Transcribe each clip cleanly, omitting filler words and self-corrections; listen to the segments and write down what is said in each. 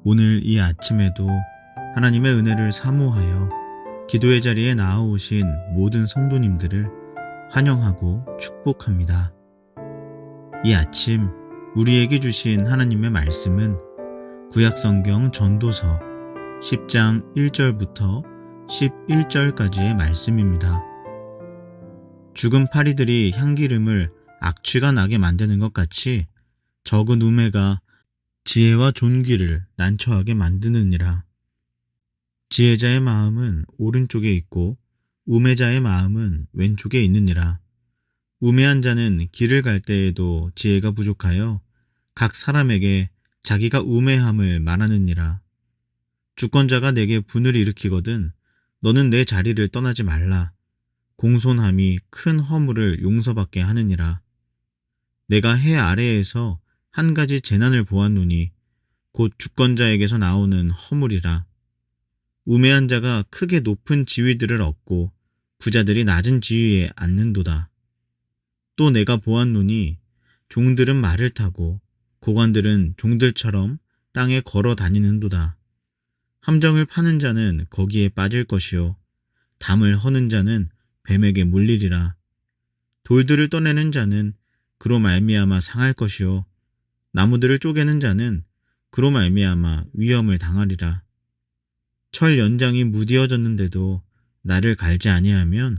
오늘 이 아침에도 하나님의 은혜를 사모하여 기도의 자리에 나아오신 모든 성도님들을 환영하고 축복합니다. 이 아침 우리에게 주신 하나님의 말씀은 구약성경 전도서 10장 1절부터 11절까지의 말씀입니다. 죽은 파리들이 향기름을 악취가 나게 만드는 것 같이 적은 우매가 지혜와 존귀를 난처하게 만드느니라. 지혜자의 마음은 오른쪽에 있고 우매자의 마음은 왼쪽에 있느니라. 우매한 자는 길을 갈 때에도 지혜가 부족하여 각 사람에게 자기가 우매함을 말하느니라. 주권자가 내게 분을 일으키거든 너는 내 자리를 떠나지 말라. 공손함이 큰 허물을 용서받게 하느니라. 내가 해 아래에서 한 가지 재난을 보았노니 곧 주권자에게서 나오는 허물이라. 우매한 자가 크게 높은 지위들을 얻고 부자들이 낮은 지위에 앉는도다. 또 내가 보았노니 종들은 말을 타고 고관들은 종들처럼 땅에 걸어 다니는도다. 함정을 파는 자는 거기에 빠질 것이요 담을 허는 자는 뱀에게 물리리라. 돌들을 떠내는 자는 그로 말미암아 상할 것이요 나무들을 쪼개는 자는 그로 말미암아 위험을 당하리라. 철 연장이 무디어졌는데도 나를 갈지 아니하면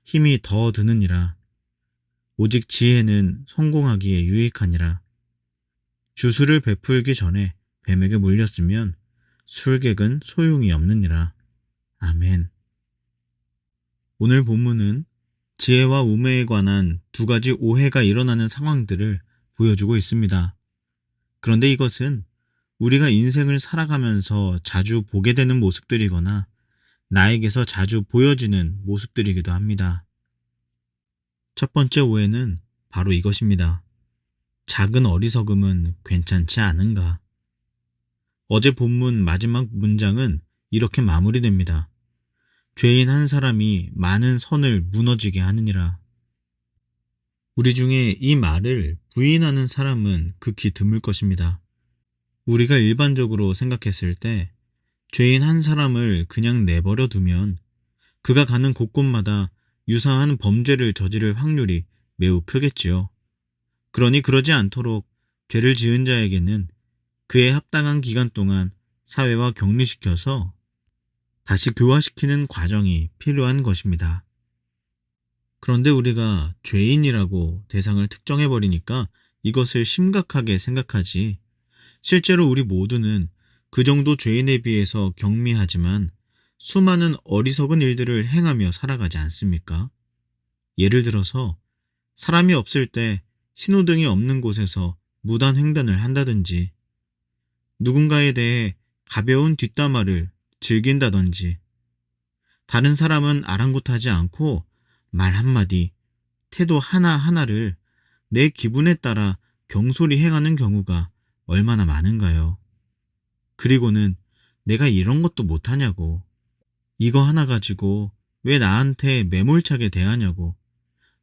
힘이 더 드느니라. 오직 지혜는 성공하기에 유익하니라. 주술을 베풀기 전에 뱀에게 물렸으면 술객은 소용이 없느니라. 아멘. 오늘 본문은 지혜와 우매에 관한 두 가지 오해가 일어나는 상황들을 보여주고 있습니다. 그런데 이것은 우리가 인생을 살아가면서 자주 보게 되는 모습들이거나 나에게서 자주 보여지는 모습들이기도 합니다. 첫 번째 오해는 바로 이것입니다. 작은 어리석음은 괜찮지 않은가? 어제 본문 마지막 문장은 이렇게 마무리됩니다. 죄인 한 사람이 많은 선을 무너지게 하느니라. 우리 중에 이 말을 부인하는 사람은 극히 드물 것입니다. 우리가 일반적으로 생각했을 때 죄인 한 사람을 그냥 내버려 두면 그가 가는 곳곳마다 유사한 범죄를 저지를 확률이 매우 크겠지요. 그러니 그러지 않도록 죄를 지은 자에게는 그에 합당한 기간 동안 사회와 격리시켜서 다시 교화시키는 과정이 필요한 것입니다. 그런데 우리가 죄인이라고 대상을 특정해버리니까 이것을 심각하게 생각하지, 실제로 우리 모두는 그 정도 죄인에 비해서 경미하지만 수많은 어리석은 일들을 행하며 살아가지 않습니까? 예를 들어서 사람이 없을 때 신호등이 없는 곳에서 무단 횡단을 한다든지, 누군가에 대해 가벼운 뒷담화를 즐긴다든지, 다른 사람은 아랑곳하지 않고 말 한마디, 태도 하나하나를 내 기분에 따라 경솔히 행하는 경우가 얼마나 많은가요? 그리고는 내가 이런 것도 못하냐고, 이거 하나 가지고 왜 나한테 매몰차게 대하냐고,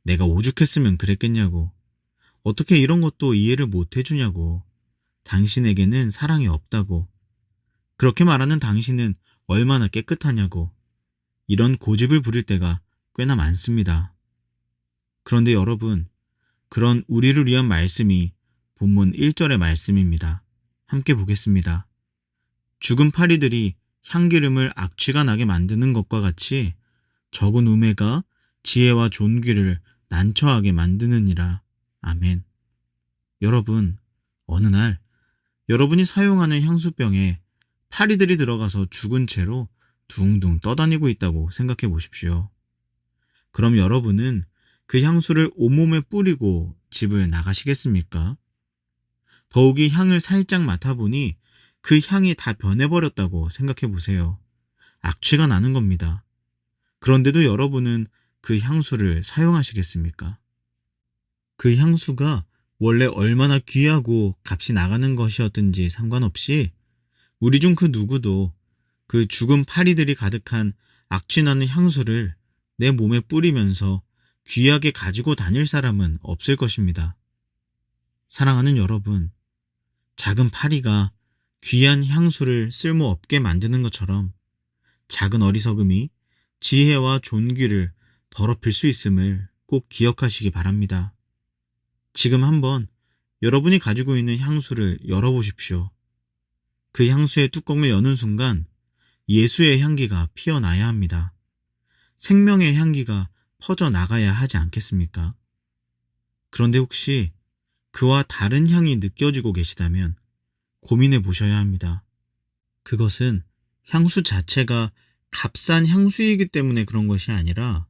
내가 오죽했으면 그랬겠냐고, 어떻게 이런 것도 이해를 못 해주냐고, 당신에게는 사랑이 없다고, 그렇게 말하는 당신은 얼마나 깨끗하냐고, 이런 고집을 부릴 때가 꽤나 많습니다. 그런데 여러분, 그런 우리를 위한 말씀이 본문 1절의 말씀입니다. 함께 보겠습니다. 죽은 파리들이 향기름을 악취가 나게 만드는 것과 같이 적은 우매가 지혜와 존귀를 난처하게 만드느니라. 아멘. 여러분, 어느 날 여러분이 사용하는 향수병에 파리들이 들어가서 죽은 채로 둥둥 떠다니고 있다고 생각해 보십시오. 그럼 여러분은 그 향수를 온몸에 뿌리고 집을 나가시겠습니까? 더욱이 향을 살짝 맡아보니 그 향이 다 변해버렸다고 생각해 보세요. 악취가 나는 겁니다. 그런데도 여러분은 그 향수를 사용하시겠습니까? 그 향수가 원래 얼마나 귀하고 값이 나가는 것이었든지 상관없이 우리 중 그 누구도 그 죽은 파리들이 가득한 악취나는 향수를 내 몸에 뿌리면서 귀하게 가지고 다닐 사람은 없을 것입니다. 사랑하는 여러분, 작은 파리가 귀한 향수를 쓸모없게 만드는 것처럼 작은 어리석음이 지혜와 존귀를 더럽힐 수 있음을 꼭 기억하시기 바랍니다. 지금 한번 여러분이 가지고 있는 향수를 열어보십시오. 그 향수의 뚜껑을 여는 순간 예수의 향기가 피어나야 합니다. 생명의 향기가 퍼져나가야 하지 않겠습니까? 그런데 혹시 그와 다른 향이 느껴지고 계시다면 고민해 보셔야 합니다. 그것은 향수 자체가 값싼 향수이기 때문에 그런 것이 아니라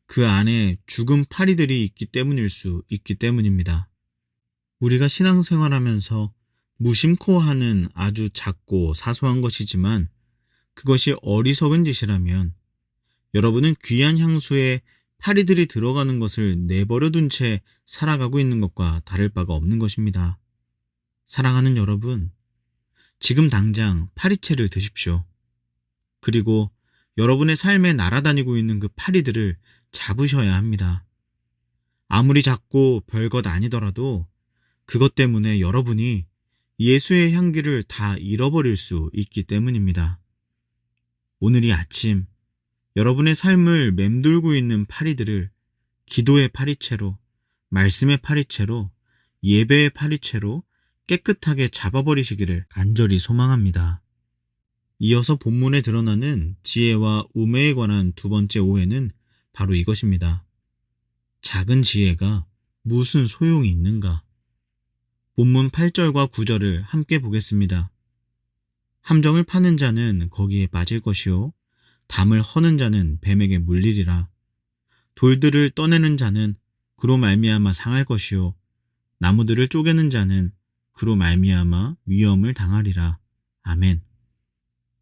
그 안에 죽은 파리들이 있기 때문일 수 있기 때문입니다. 우리가 신앙생활하면서 무심코 하는 아주 작고 사소한 것이지만 그것이 어리석은 짓이라면 여러분은 귀한 향수에 파리들이 들어가는 것을 내버려 둔 채 살아가고 있는 것과 다를 바가 없는 것입니다. 사랑하는 여러분, 지금 당장 파리채를 드십시오. 그리고 여러분의 삶에 날아다니고 있는 그 파리들을 잡으셔야 합니다. 아무리 작고 별것 아니더라도 그것 때문에 여러분이 예수의 향기를 다 잃어버릴 수 있기 때문입니다. 오늘 이 아침 여러분의 삶을 맴돌고 있는 파리들을 기도의 파리채로, 말씀의 파리채로, 예배의 파리채로 깨끗하게 잡아버리시기를 간절히 소망합니다. 이어서 본문에 드러나는 지혜와 우매에 관한 두 번째 오해는 바로 이것입니다. 작은 지혜가 무슨 소용이 있는가? 본문 8절과 9절을 함께 보겠습니다. 함정을 파는 자는 거기에 빠질 것이요 담을 허는 자는 뱀에게 물리리라. 돌들을 떠내는 자는 그로 말미암아 상할 것이요 나무들을 쪼개는 자는 그로 말미암아 위험을 당하리라. 아멘.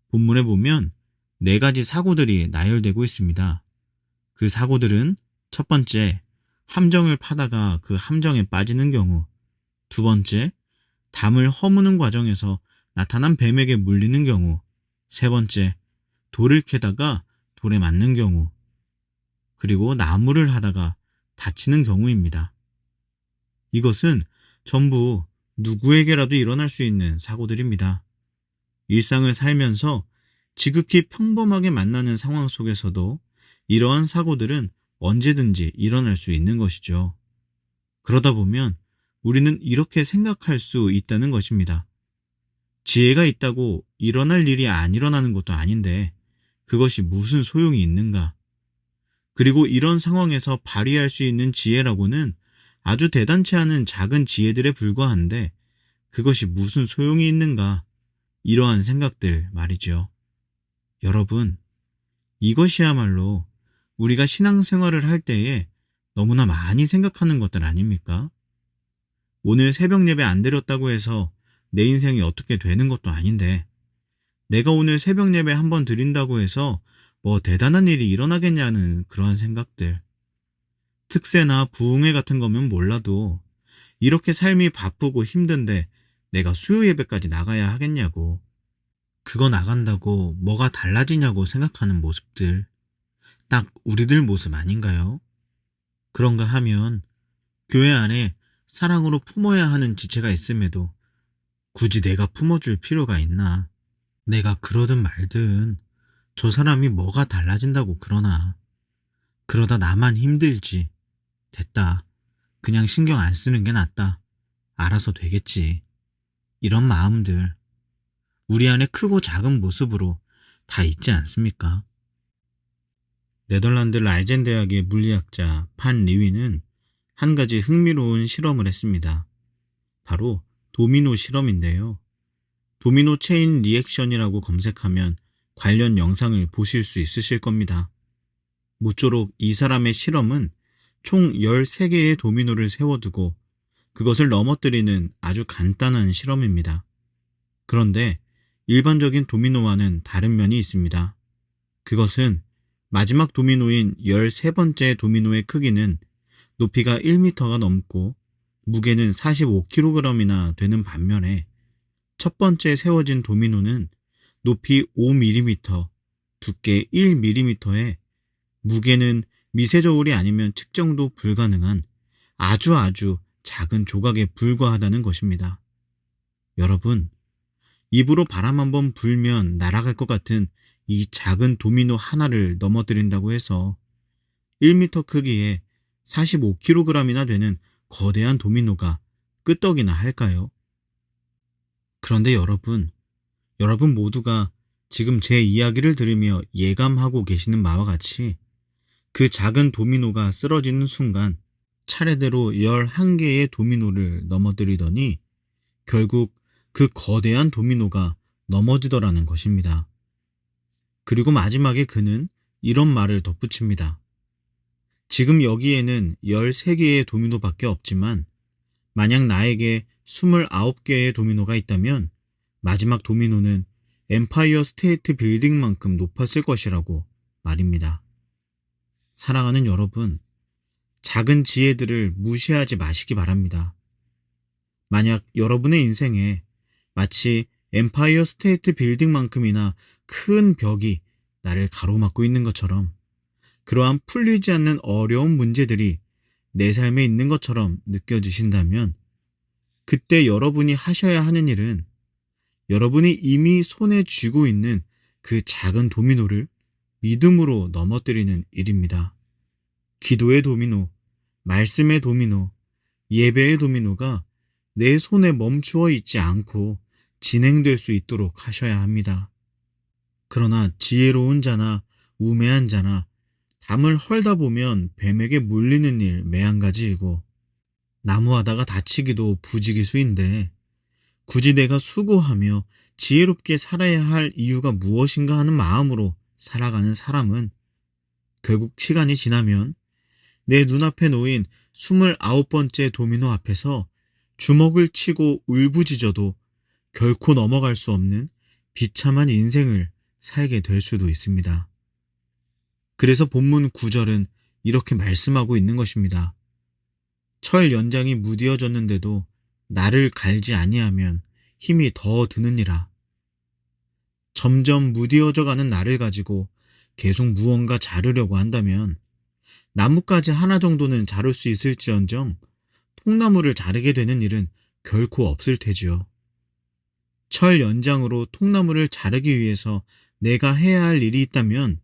본문에 보면 네 가지 사고들이 나열되고 있습니다. 그 사고들은 첫 번째, 함정을 파다가 그 함정에 빠지는 경우, 두 번째, 담을 허무는 과정에서 나타난 뱀에게 물리는 경우, 세 번째, 돌을 캐다가 돌에 맞는 경우, 그리고 나무를 하다가 다치는 경우입니다. 이것은 전부 누구에게라도 일어날 수 있는 사고들입니다. 일상을 살면서 지극히 평범하게 만나는 상황 속에서도 이러한 사고들은 언제든지 일어날 수 있는 것이죠. 그러다 보면 우리는 이렇게 생각할 수 있다는 것입니다. 지혜가 있다고 일어날 일이 안 일어나는 것도 아닌데 그것이 무슨 소용이 있는가? 그리고 이런 상황에서 발휘할 수 있는 지혜라고는 아주 대단치 않은 작은 지혜들에 불과한데 그것이 무슨 소용이 있는가? 이러한 생각들 말이죠. 여러분, 이것이야말로 우리가 신앙생활을 할 때에 너무나 많이 생각하는 것들 아닙니까? 오늘 새벽 예배 안 드렸다고 해서 내 인생이 어떻게 되는 것도 아닌데 내가 오늘 새벽 예배 한번 드린다고 해서 뭐 대단한 일이 일어나겠냐는 그러한 생각들. 특세나 부흥회 같은 거면 몰라도 이렇게 삶이 바쁘고 힘든데 내가 수요 예배까지 나가야 하겠냐고. 그거 나간다고 뭐가 달라지냐고 생각하는 모습들. 딱 우리들 모습 아닌가요? 그런가 하면 교회 안에 사랑으로 품어야 하는 지체가 있음에도 굳이 내가 품어줄 필요가 있나? 내가 그러든 말든 저 사람이 뭐가 달라진다고 그러나. 그러다 나만 힘들지. 됐다. 그냥 신경 안 쓰는 게 낫다. 알아서 되겠지. 이런 마음들 우리 안에 크고 작은 모습으로 다 있지 않습니까? 네덜란드 라이젠 대학의 물리학자 판 리위는 한 가지 흥미로운 실험을 했습니다. 바로 도미노 실험인데요. 도미노 체인 리액션이라고 검색하면 관련 영상을 보실 수 있으실 겁니다. 모쪼록 이 사람의 실험은 총 13개의 도미노를 세워두고 그것을 넘어뜨리는 아주 간단한 실험입니다. 그런데 일반적인 도미노와는 다른 면이 있습니다. 그것은 마지막 도미노인 13번째 도미노의 크기는 높이가 1m가 넘고 무게는 45kg이나 되는 반면에 첫 번째 세워진 도미노는 높이 5mm, 두께 1mm에 무게는 미세저울이 아니면 측정도 불가능한 아주 작은 조각에 불과하다는 것입니다. 여러분, 입으로 바람 한번 불면 날아갈 것 같은 이 작은 도미노 하나를 넘어뜨린다고 해서 1미터 크기에 45kg이나 되는 거대한 도미노가 끄떡이나 할까요? 그런데 여러분 모두가 지금 제 이야기를 들으며 예감하고 계시는 바와 같이 그 작은 도미노가 쓰러지는 순간 차례대로 11개의 도미노를 넘어뜨리더니 결국 그 거대한 도미노가 넘어지더라는 것입니다. 그리고 마지막에 그는 이런 말을 덧붙입니다. 지금 여기에는 13개의 도미노밖에 없지만 만약 나에게 29개의 도미노가 있다면 마지막 도미노는 엠파이어 스테이트 빌딩만큼 높았을 것이라고 말입니다. 사랑하는 여러분, 작은 지혜들을 무시하지 마시기 바랍니다. 만약 여러분의 인생에 마치 엠파이어 스테이트 빌딩만큼이나 큰 벽이 나를 가로막고 있는 것처럼 그러한 풀리지 않는 어려운 문제들이 내 삶에 있는 것처럼 느껴지신다면 그때 여러분이 하셔야 하는 일은 여러분이 이미 손에 쥐고 있는 그 작은 도미노를 믿음으로 넘어뜨리는 일입니다. 기도의 도미노, 말씀의 도미노, 예배의 도미노가 내 손에 멈추어 있지 않고 진행될 수 있도록 하셔야 합니다. 그러나 지혜로운 자나 우매한 자나 담을 헐다 보면 뱀에게 물리는 일 매한가지이고 나무하다가 다치기도 부지기수인데 굳이 내가 수고하며 지혜롭게 살아야 할 이유가 무엇인가 하는 마음으로 살아가는 사람은 결국 시간이 지나면 내 눈앞에 놓인 29번째 도미노 앞에서 주먹을 치고 울부짖어도 결코 넘어갈 수 없는 비참한 인생을 살게 될 수도 있습니다. 그래서 본문 9절은 이렇게 말씀하고 있는 것입니다. 철 연장이 무디어졌는데도 나를 갈지 아니하면 힘이 더 드느니라. 점점 무디어져 가는 나를 가지고 계속 무언가 자르려고 한다면 나뭇가지 하나 정도는 자를 수 있을지언정 통나무를 자르게 되는 일은 결코 없을 테지요. 철 연장으로 통나무를 자르기 위해서 내가 해야 할 일이 있다면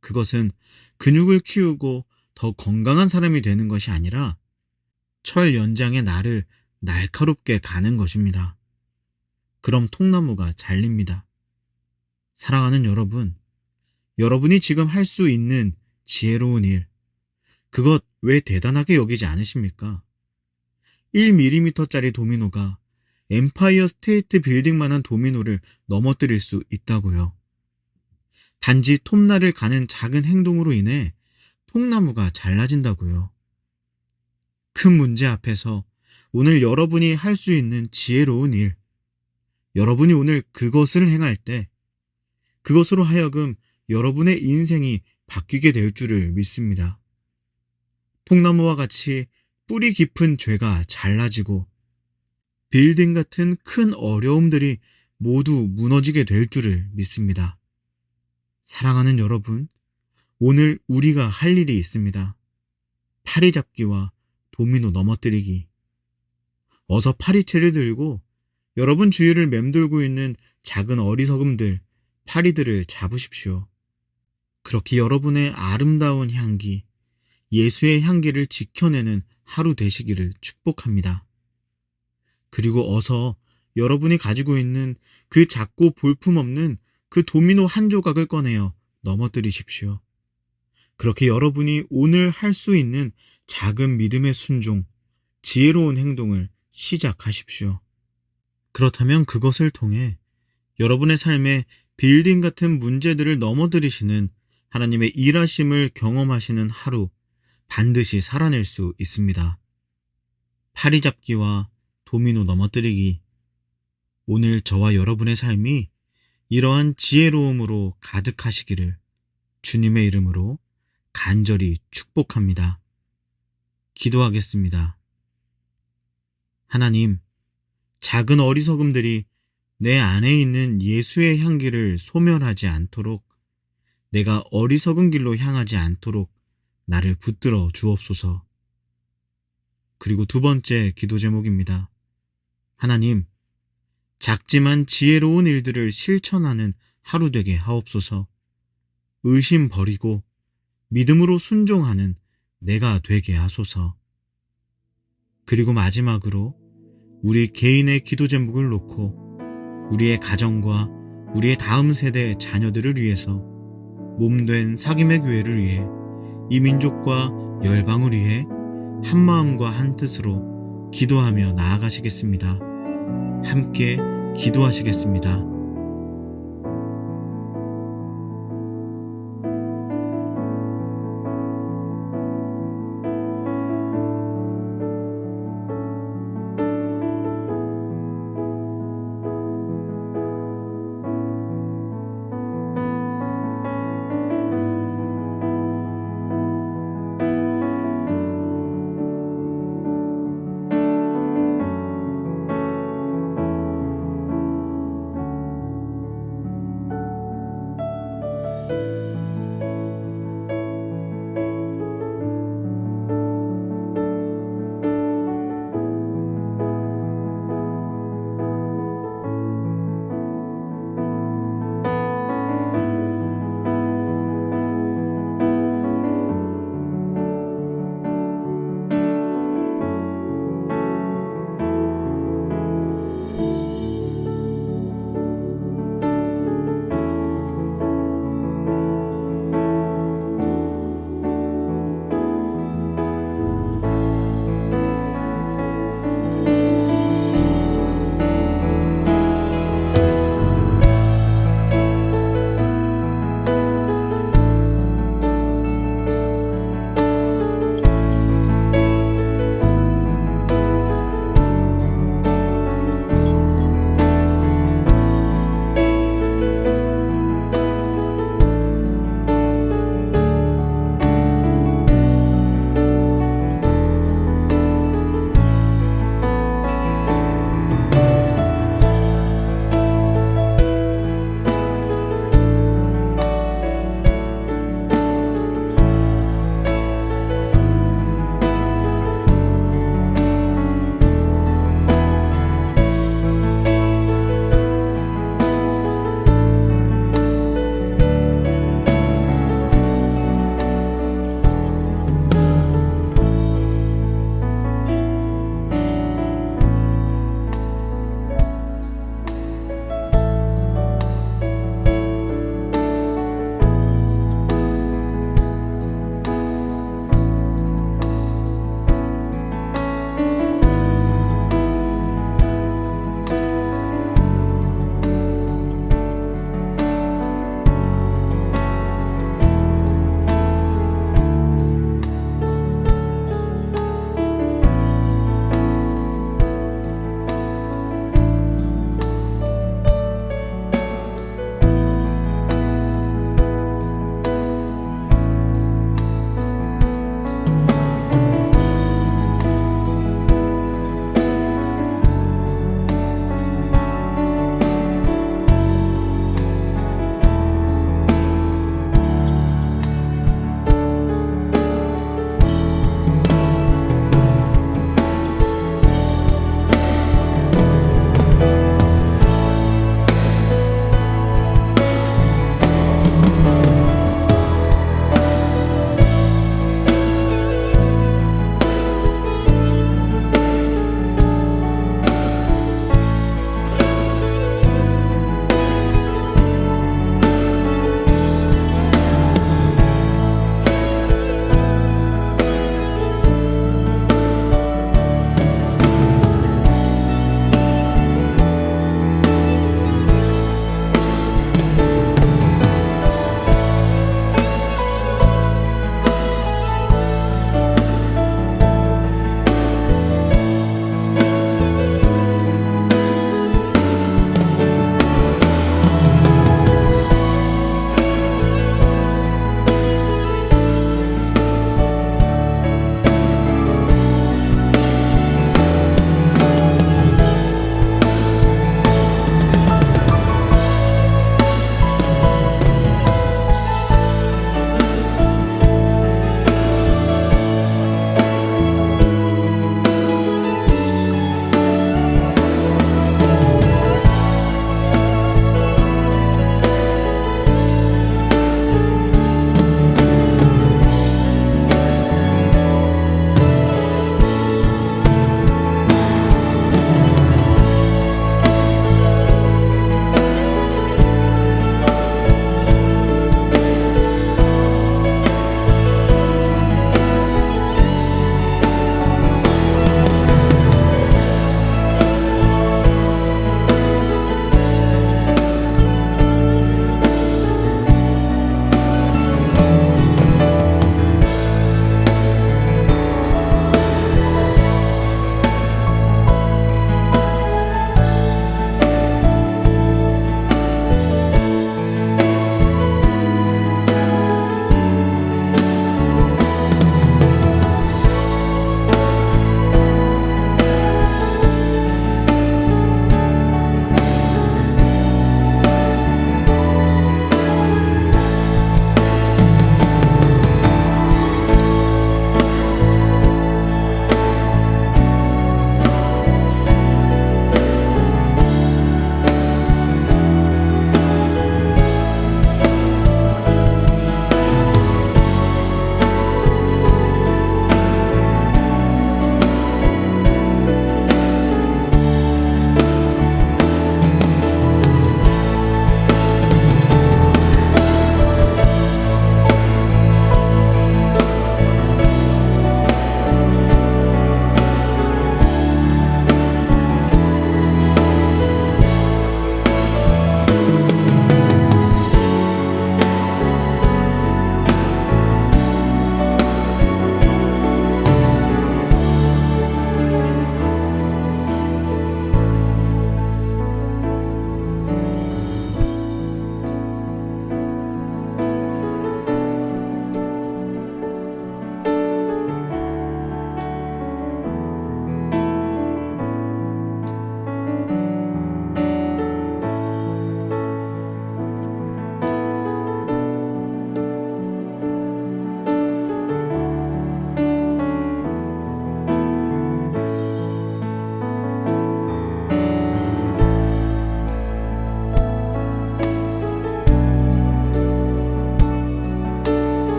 그것은 근육을 키우고 더 건강한 사람이 되는 것이 아니라 철 연장의 나를 날카롭게 가는 것입니다. 그럼 통나무가 잘립니다. 사랑하는 여러분, 여러분이 지금 할 수 있는 지혜로운 일, 그것 왜 대단하게 여기지 않으십니까? 1mm짜리 도미노가 엠파이어 스테이트 빌딩만한 도미노를 넘어뜨릴 수 있다고요. 단지 톱날을 가는 작은 행동으로 인해 통나무가 잘라진다고요. 큰 문제 앞에서 오늘 여러분이 할 수 있는 지혜로운 일, 여러분이 오늘 그것을 행할 때 그것으로 하여금 여러분의 인생이 바뀌게 될 줄을 믿습니다. 통나무와 같이 뿌리 깊은 죄가 잘라지고 빌딩 같은 큰 어려움들이 모두 무너지게 될 줄을 믿습니다. 사랑하는 여러분, 오늘 우리가 할 일이 있습니다. 파리 잡기와 도미노 넘어뜨리기. 어서 파리채를 들고 여러분 주위를 맴돌고 있는 작은 어리석음들, 파리들을 잡으십시오. 그렇게 여러분의 아름다운 향기, 예수의 향기를 지켜내는 하루 되시기를 축복합니다. 그리고 어서 여러분이 가지고 있는 그 작고 볼품없는 그 도미노 한 조각을 꺼내어 넘어뜨리십시오. 그렇게 여러분이 오늘 할 수 있는 작은 믿음의 순종, 지혜로운 행동을 시작하십시오. 그렇다면 그것을 통해 여러분의 삶에 빌딩 같은 문제들을 넘어뜨리시는 하나님의 일하심을 경험하시는 하루 반드시 살아낼 수 있습니다. 파리 잡기와 도미노 넘어뜨리기. 오늘 저와 여러분의 삶이 이러한 지혜로움으로 가득하시기를 주님의 이름으로 간절히 축복합니다. 기도하겠습니다. 하나님, 작은 어리석음들이 내 안에 있는 예수의 향기를 소멸하지 않도록, 내가 어리석은 길로 향하지 않도록 나를 붙들어 주옵소서. 그리고 두 번째 기도 제목입니다. 하나님, 작지만 지혜로운 일들을 실천하는 하루 되게 하옵소서. 의심 버리고 믿음으로 순종하는 내가 되게 하소서. 그리고 마지막으로 우리 개인의 기도 제목을 놓고 우리의 가정과 우리의 다음 세대 자녀들을 위해서 몸된 사귐의 교회를 위해 이 민족과 열방을 위해 한마음과 한뜻으로 기도하며 나아가시겠습니다. 함께 기도하시겠습니다.